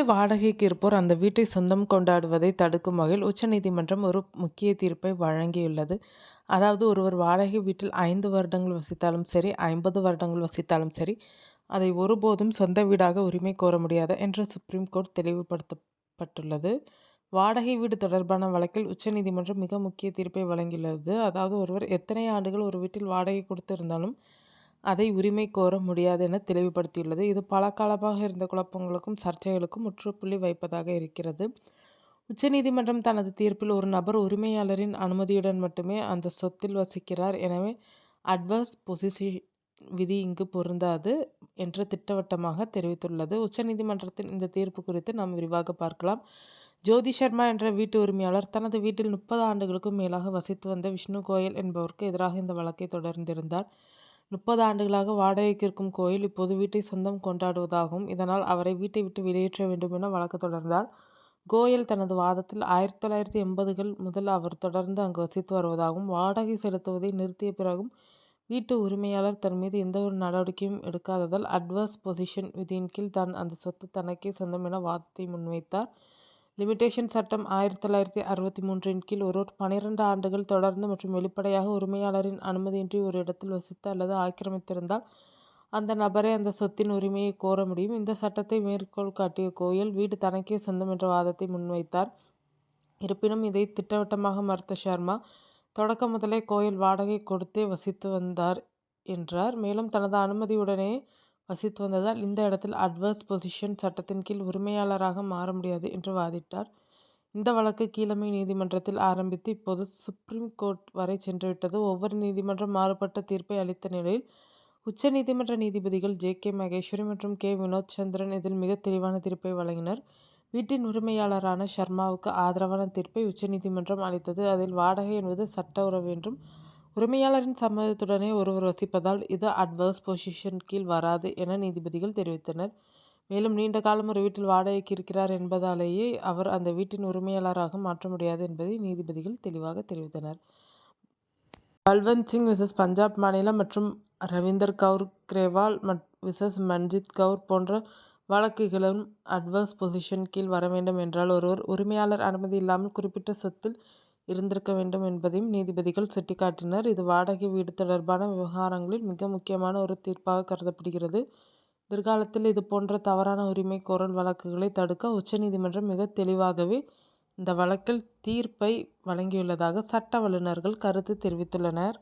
வீடு வாடகைக்கு இருப்போர் அந்த வீட்டை சொந்தம் கொண்டாடுவதை தடுக்கும் வகையில் உச்சநீதிமன்றம் ஒரு முக்கிய தீர்ப்பை வழங்கியுள்ளது. அதாவது ஒருவர் வாடகை வீட்டில் 5 வருடங்கள் வசித்தாலும் சரி, 50 வருடங்கள் வசித்தாலும் சரி, அதை ஒருபோதும் சொந்த வீடாக உரிமை கோர முடியாது என்று சுப்ரீம் கோர்ட் தெளிவுபடுத்தப்பட்டுள்ளது. வாடகை வீடு தொடர்பான வழக்கில் உச்சநீதிமன்றம் மிக முக்கிய தீர்ப்பை வழங்கியுள்ளது. அதாவது ஒருவர் எத்தனை ஆண்டுகள் ஒரு வீட்டில் வாடகை கொடுத்திருந்தாலும் அதை உரிமை கோர முடியாது என தெளிவுபடுத்தியுள்ளது. இது பல காலமாக இருந்த குழப்பங்களுக்கும் சர்ச்சைகளுக்கும் முற்றுப்புள்ளி வைப்பதாக இருக்கிறது. உச்சநீதிமன்றம் தனது தீர்ப்பில் ஒரு நபர் உரிமையாளரின் அனுமதியுடன் மட்டுமே அந்த சொத்தில் வசிக்கிறார், எனவே அட்வர்ஸ் பொசிஷன் விதி இங்கு பொருந்தாது என்று திட்டவட்டமாக தெரிவித்துள்ளது. உச்சநீதிமன்றத்தின் இந்த தீர்ப்பு குறித்து நாம் விரிவாக பார்க்கலாம். ஜோதி சர்மா என்ற வீட்டு உரிமையாளர் தனது வீட்டில் 30 ஆண்டுகளுக்கும் மேலாக வசித்து வந்த விஷ்ணு கோயல் என்பவருக்கு எதிராக இந்த வழக்கை தொடர்ந்திருந்தார். 30 ஆண்டுகளாக வாடகைக்கு இருக்கும் கோயில் இப்போது வீட்டை சொந்தம் கொண்டாடுவதாகவும், இதனால் அவரை வீட்டை விட்டு வெளியேற்ற வேண்டும் என வழக்கு தொடர்ந்தார். கோயல் தனது வாதத்தில் 1980கள் முதல் அவர் தொடர்ந்து அங்கு வசித்து வருவதாகவும், வாடகை செலுத்துவதை நிறுத்திய பிறகும் வீட்டு உரிமையாளர் தன் மீது எந்தவொரு நடவடிக்கையும் எடுக்காததால் அட்வர்ஸ் பொசிஷன் விதியின் கீழ் தான் அந்த சொத்து தனக்கே சொந்தம் என வாதத்தை முன்வைத்தார். லிமிடேஷன் சட்டம் 1963 கீழ் ஒருவர் 12 ஆண்டுகள் தொடர்ந்து மற்றும் வெளிப்படையாக உரிமையாளரின் அனுமதியின்றி ஒரு இடத்தில் வசித்து அல்லது ஆக்கிரமித்திருந்தால் அந்த நபரே அந்த சொத்தின் உரிமையை கோர முடியும். இந்த சட்டத்தை மேற்கோள் காட்டிய கோயல் வீடு தனக்கே சொந்தம் என்ற வாதத்தை முன்வைத்தார். இருப்பினும் இதை திட்டவட்டமாக மறுத்த சர்மா, தொடக்கம் முதலே கோயல் வாடகை கொடுத்தே வசித்து வந்தார் என்றார். மேலும் தனது அனுமதியுடனே வசித்து வந்ததால் இந்த இடத்தில் அட்வர்ஸ் பொசிஷன் சட்டத்தின் கீழ் உரிமையாளராக மாற முடியாது என்று வாதிட்டார். இந்த வழக்கு கீழமை நீதிமன்றத்தில் ஆரம்பித்து இப்போது சுப்ரீம் கோர்ட் வரை சென்றுவிட்டது. ஒவ்வொரு நீதிமன்றம் மாறுபட்ட தீர்ப்பை அளித்த நிலையில் உச்சநீதிமன்ற நீதிபதிகள் ஜே.கே. மகேஸ்வரி மற்றும் கே. வினோத் சந்திரன் இதில் மிக தெளிவான தீர்ப்பை வழங்கினர். வீட்டின் உரிமையாளரான சர்மாவுக்கு ஆதரவான தீர்ப்பை உச்சநீதிமன்றம் அளித்தது. அதில் வாடகை என்பது சட்ட உறவு என்றும், உரிமையாளரின் சம்மதத்துடனே ஒருவர் வசிப்பதால் இது அட்வர்ஸ் பொசிஷன் கீழ் வராது என நீதிபதிகள் தெரிவித்தனர். மேலும் நீண்ட காலம் ஒரு வீட்டில் வாடகைக்கு இருக்கிறார் என்பதாலேயே அவர் அந்த வீட்டின் உரிமையாளராக மாற்ற முடியாது என்பதை நீதிபதிகள் தெளிவாக தெரிவித்தனர். பல்வந்த் சிங் விசஸ் பஞ்சாப் மாநிலம் மற்றும் ரவீந்தர் கவுர் கிரேவால் விசஸ் மன்ஜித் கவுர் போன்ற வழக்குகளும் அட்வர்ஸ் பொசிஷன் கீழ் வர வேண்டும் என்றால் ஒருவர் உரிமையாளர் அனுமதி இல்லாமல் குறிப்பிட்ட சொத்தில் இருந்திருக்க வேண்டும் என்பதையும் நீதிபதிகள் சுட்டிக்காட்டினர். இது வாடகை வீடு தொடர்பான விவகாரங்களில் மிக முக்கியமான ஒரு தீர்ப்பாக கருதப்படுகிறது. எதிர்காலத்தில் இது போன்ற தவறான உரிமை கோரல் வழக்குகளை தடுக்க உச்சநீதிமன்றம் மிக தெளிவாகவே இந்த வழக்கில் தீர்ப்பை வழங்கியுள்ளதாக சட்ட வல்லுநர்கள் கருத்து தெரிவித்துள்ளனர்.